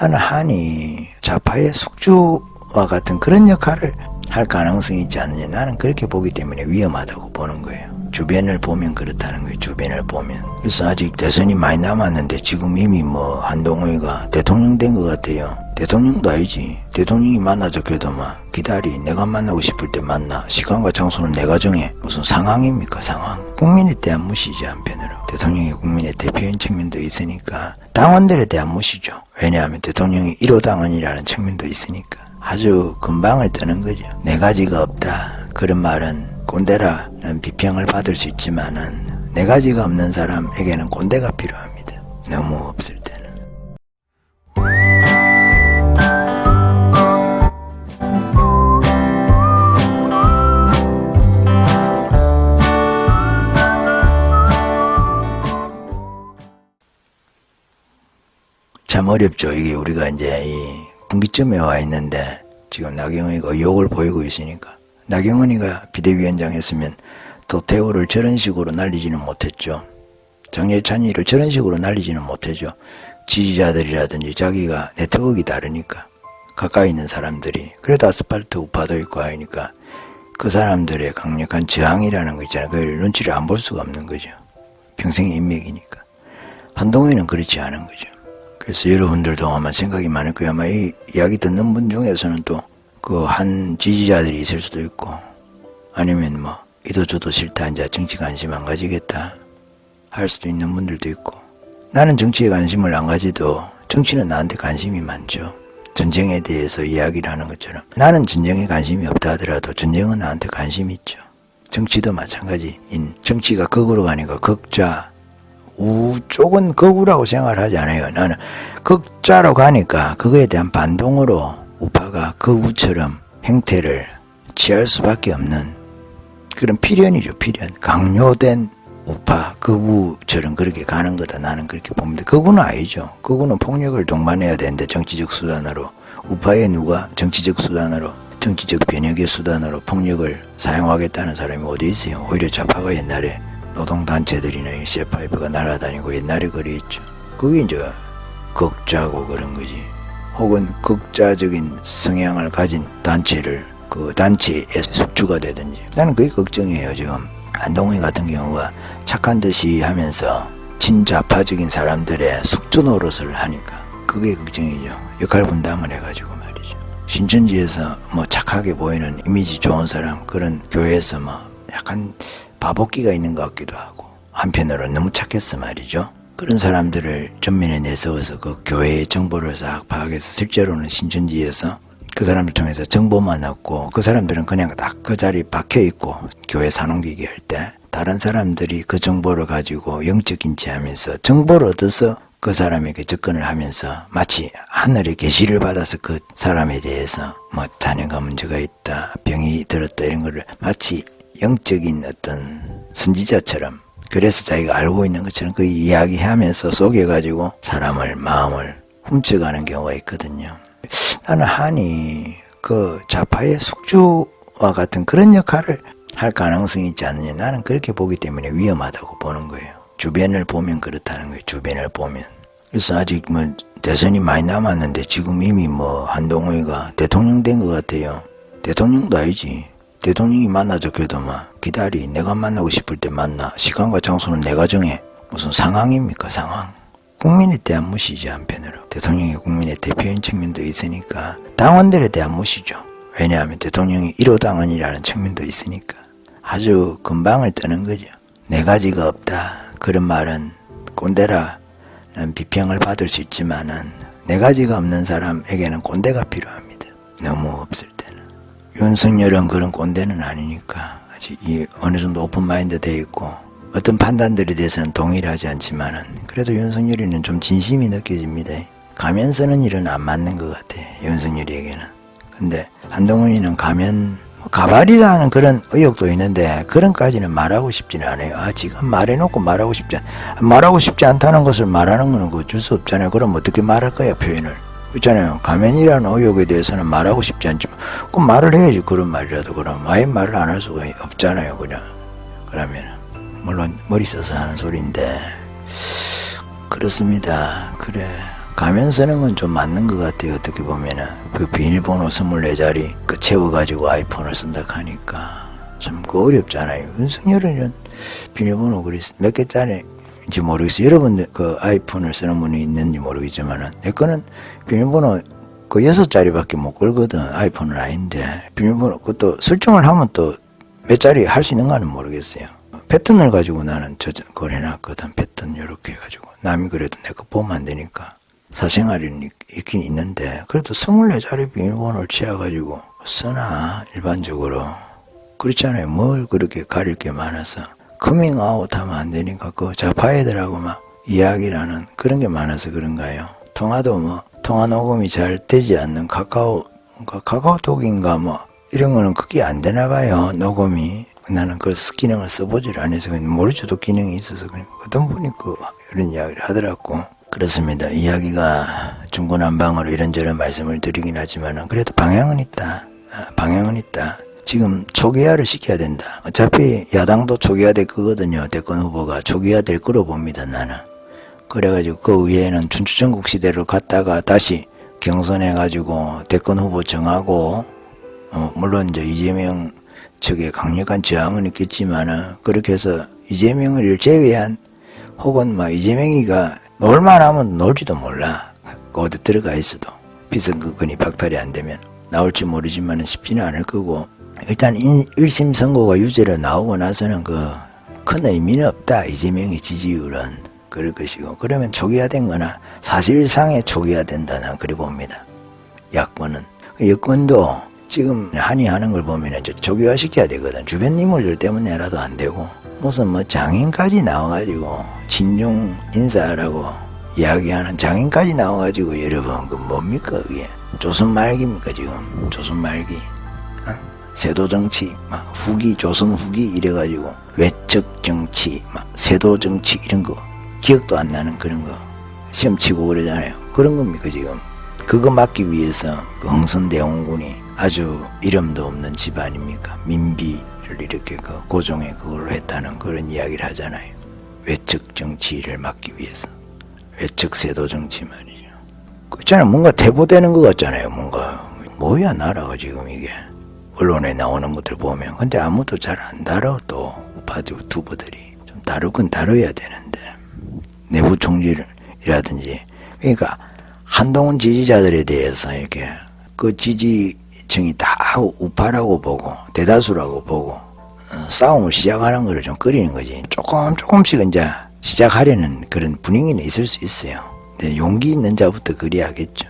나는 한이 좌파의 숙주와 같은 그런 역할을 할 가능성이 있지 않느냐. 나는 그렇게 보기 때문에 위험하다고 보는 거예요. 주변을 보면 그렇다는 거예요. 주변을 보면. 그래서 아직 대선이 많이 남았는데 지금 이미 한동훈이가 대통령 된 것 같아요. 대통령도 아니지. 대통령이 만나 적혀도 기다리. 내가 만나고 싶을 때 만나. 시간과 장소는 내가 정해. 무슨 상황입니까, 상황. 국민에 대한 무시지, 한편으로. 대통령이 국민의 대표인 측면도 있으니까 당원들에 대한 무시죠. 왜냐하면 대통령이 1호 당원이라는 측면도 있으니까. 아주 금방을 뜨는 거죠. 네 가지가 없다. 그런 말은 꼰대라는 비평을 받을 수 있지만은 네 가지가 없는 사람에게는 꼰대가 필요합니다. 너무 없을 때는. 참 어렵죠. 이게 우리가 이제 이 분기점에 와 있는데 지금 나경원이가 의욕을 보이고 있으니까. 나경원이가 비대위원장 했으면 도태우를 저런 식으로 날리지는 못했죠. 정예찬이를 저런 식으로 날리지는 못했죠. 지지자들이라든지 자기가 네트워크가 다르니까 가까이 있는 사람들이 그래도 아스팔트 우파도 있고 하니까 그 사람들의 강력한 저항이라는 거 있잖아요. 그걸 눈치를 안 볼 수가 없는 거죠. 평생의 인맥이니까. 한동훈은 그렇지 않은 거죠. 그래서 여러분들도 아마 생각이 많을 거예요. 아마 이 이야기 듣는 분 중에서는 또 그 한 지지자들이 있을 수도 있고 아니면 이도 저도 싫다 이제 정치 관심 안 가지겠다 할 수도 있는 분들도 있고 나는 정치에 관심을 안 가지도 정치는 나한테 관심이 많죠. 전쟁에 대해서 이야기를 하는 것처럼 나는 전쟁에 관심이 없다 하더라도 전쟁은 나한테 관심이 있죠. 정치도 마찬가지인 정치가 극으로 가니까 극좌 우 쪽은 극우라고 생각을 하지 않아요. 나는 극좌로 가니까 그거에 대한 반동으로 우파가 극우처럼 행태를 취할 수밖에 없는 그런 필연이죠. 필연. 강요된 우파 극우처럼 그렇게 가는 거다. 나는 그렇게 봅니다. 극우는 아니죠. 극우는 폭력을 동반해야 되는데 정치적 수단으로 우파의 누가 정치적 수단으로 정치적 변혁의 수단으로 폭력을 사용하겠다는 사람이 어디 있어요. 오히려 좌파가 옛날에 노동단체들이나 C5가 날아다니고 옛날에 그랬죠. 그게 이제 극좌고 그런 거지. 혹은 극좌적인 성향을 가진 단체를 그 단체의 숙주가 되든지. 나는 그게 걱정이에요. 지금 한동훈 같은 경우가 착한 듯이 하면서 친좌파적인 사람들의 숙주 노릇을 하니까 그게 걱정이죠. 역할 분담을 해가지고 말이죠. 신천지에서 착하게 보이는 이미지 좋은 사람 그런 교회에서 약간 바보기가 있는 것 같기도 하고 한편으로는 너무 착했어 말이죠. 그런 사람들을 전면에 내세워서 그 교회의 정보를 싹 파악해서 실제로는 신천지에서 그 사람들 통해서 정보만 얻고 그 사람들은 그냥 딱 그 자리에 박혀있고 교회 산옮기기 할 때 다른 사람들이 그 정보를 가지고 영적 인지하면서 정보를 얻어서 그 사람에게 접근을 하면서 마치 하늘의 계시를 받아서 그 사람에 대해서 자녀가 문제가 있다 병이 들었다 이런 거를 마치 영적인 어떤 선지자처럼 그래서 자기가 알고 있는 것처럼 그 이야기하면서 속여가지고 사람을 마음을 훔쳐가는 경우가 있거든요. 나는 한이 그 좌파의 숙주와 같은 그런 역할을 할 가능성이 있지 않느냐. 나는 그렇게 보기 때문에 위험하다고 보는 거예요. 주변을 보면 그렇다는 거예요. 주변을 보면. 그래서 아직 대선이 많이 남았는데 지금 이미 한동훈이가 대통령 된 것 같아요. 대통령도 아니지. 대통령이 만나 적혀도 기다리. 내가 만나고 싶을 때 만나. 시간과 장소는 내가 정해. 무슨 상황입니까, 상황. 국민에 대한 무시지, 한편으로. 대통령이 국민의 대표인 측면도 있으니까 당원들에 대한 무시죠. 왜냐하면 대통령이 1호 당원이라는 측면도 있으니까 아주 금방을 뜨는 거죠. 네 가지가 없다. 그런 말은 꼰대라는 비평을 받을 수 있지만은 네 가지가 없는 사람에게는 꼰대가 필요합니다. 너무 없을 때는. 윤석열은 그런 꼰대는 아니니까 아직 어느 정도 오픈마인드 돼 있고 어떤 판단들에 대해서는 동의를 하지 않지만은 그래도 윤석열이는 좀 진심이 느껴집니다. 가면 쓰는 일은 안 맞는 것 같아. 윤석열이에게는. 근데 한동훈이는 가발이라는 그런 의혹도 있는데 그런까지는 말하고 싶지는 않아요. 지금 말해놓고 말하고 싶지 않다는 것을 말하는 거는 어쩔 수 없잖아요. 그럼 어떻게 말할 거야, 표현을. 있잖아요. 가면이라는 의혹에 대해서는 말하고 싶지 않지만 꼭 말을 해야지. 그런 말이라도. 그럼 아예 말을 안 할 수가 없잖아요. 그러면 물론 머리 써서 하는 소리인데 그렇습니다. 그래 가면 쓰는 건 좀 맞는 것 같아요. 어떻게 보면은 그 비밀번호 24자리 그 채워가지고 아이폰을 쓴다 하니까 참 그 어렵잖아요. 윤석열은 비밀번호 그리 몇 개짜리인지 모르겠어요. 여러분들 그 아이폰을 쓰는 분이 있는지 모르겠지만은 내 거는 비밀번호 그 6자리밖에 못 걸거든. 아이폰은 아닌데 비밀번호 그것도 설정을 하면 또 몇 자리 할 수 있는가는 모르겠어요. 패턴을 가지고 나는 그걸 해놨거든. 패턴 요렇게 해가지고 남이 그래도 내 거 보면 안 되니까 사생활이 있긴 있는데 그래도 24자리 비밀번호를 취해가지고 쓰나 일반적으로 그렇잖아요. 뭘 그렇게 가릴 게 많아서 커밍아웃 하면 안 되니까 그 좌파애들하고 막 이야기라는 그런 게 많아서 그런가요. 통화도 뭐 통화 녹음이 잘 되지 않는 카카오톡인가 뭐 이런 거는 그게 안 되나 봐요. 녹음이. 나는 그 기능을 써보질 않아서 모르죠도 기능이 있어서 어떤 분이 이런 이야기를 하더라고. 그렇습니다. 이야기가 중구난방으로 이런저런 말씀을 드리긴 하지만 그래도 방향은 있다. 방향은 있다. 지금 초기화를 시켜야 된다. 어차피 야당도 초기화될 거거든요. 대권 후보가 초기화될 거로 봅니다. 나는. 그래가지고 그 위에는 춘추전국 시대로 갔다가 다시 경선해가지고 대권 후보 정하고 물론 이제 이재명 측에 강력한 저항은 있겠지만은 그렇게 해서 이재명을 제외한 혹은 막 이재명이가 놀만 하면 놀지도 몰라. 어디 들어가 있어도 비선거권이 박탈이 안 되면 나올지 모르지만은 쉽지는 않을 거고 일단 1심 선고가 유죄로 나오고 나서는 큰 의미는 없다. 이재명의 지지율은 그럴 것이고 그러면 초기화된 거나 사실상의 초기화된다. 난 그래 봅니다. 야권은 여권도 지금 한의하는 걸 보면 이제 초기화 시켜야 되거든. 주변 인물들 때문에라도 안 되고 무슨 뭐 장인까지 나와가지고 친중 인사라고 이야기하는 장인까지 나와가지고 여러분 그 뭡니까 그게 조선 말기입니까 지금 조선 말기 세도 정치 막 후기 조선 후기 이래가지고 외척 정치 막 세도 정치 이런 거 기억도 안 나는 그런 거 시험 치고 그러잖아요. 그런 겁니까 지금. 그거 막기 위해서 그 흥선대원군이 아주 이름도 없는 집 아닙니까? 민비를 이렇게 고종에 그걸로 했다는 그런 이야기를 하잖아요. 외척 정치를 막기 위해서. 외척 세도 정치 말이죠. 그렇잖아요. 뭔가 대보되는 것 같잖아요. 뭐야 나라가 지금 이게. 언론에 나오는 것들 보면. 근데 아무도 잘 안 다뤄 또 우파 유튜버들이. 좀 다루긴 다뤄야 되는데. 내부 총질이라든지. 그러니까 한동훈 지지자들에 대해서 이렇게 그 지지층이 다 우파라고 보고 대다수라고 보고 싸움을 시작하는 거를 좀 끓이는 거지. 조금씩 이제 시작하려는 그런 분위기는 있을 수 있어요. 근데 용기 있는 자부터 그래야겠죠.